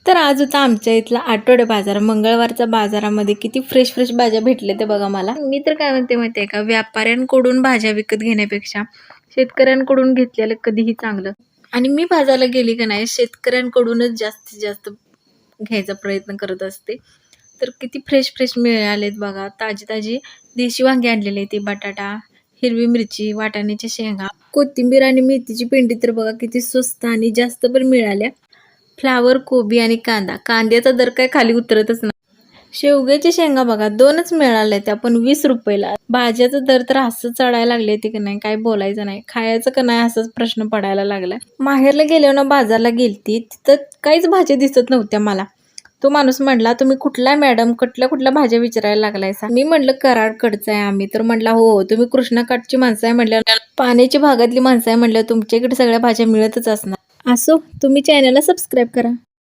तर आज होता आमच्या इथला आठवडे बाजार. मंगळवारचा बाजारामध्ये किती फ्रेश फ्रेश भाज्या भेटले ते बघा मला. मी तर काय म्हणते माहिती आहे का, व्यापाऱ्यांकडून भाज्या विकत घेण्यापेक्षा शेतकऱ्यांकडून घेतलेलं कधीही चांगलं. आणि मी बाजारला गेली का नाही, शेतकऱ्यांकडूनच जास्तीत जास्त घ्यायचा प्रयत्न करत असते. तर किती फ्रेश फ्रेश मिळालेत बघा. ताजी ताजी देशी वांगी आणलेले, ते बटाटा, हिरवी मिरची, वाटाण्याच्या शेंगा, कोथिंबीर आणि मेथीची पेंडी तर बघा किती स्वस्त आणि जास्त पण मिळाल्या. फ्लावर, कोबी आणि कांदा. कांद्याचा दर काय खाली उतरतच नाही. शेवग्याच्या शेंगा बघा 2च मिळाल्या, त्या पण 20 रुपयाला. भाज्याचा दर तर असं चढायला लागले ते की नाही, काय बोलायचं नाही. खायचं का नाही असाच प्रश्न पडायला लागलाय. माहेरला गेल्यावर ना बाजारला गेलती, तिथं काहीच भाज्या दिसत नव्हत्या मला. तो माणूस म्हटला, तुम्ही कुठला मॅडम, कुठल्या भाज्या विचारायला लागलायसा? मी म्हटलं कराडकडचं आहे आम्ही. तर म्हटला हो, तुम्ही कृष्णाकाठची माणसं आहे म्हटलं, पाण्याच्या भागातली माणसं आहे म्हटलं, तुमच्याकडे सगळ्या भाज्या मिळतच असणार. असो, तुम्ही चॅनलला सबस्क्राईब करा.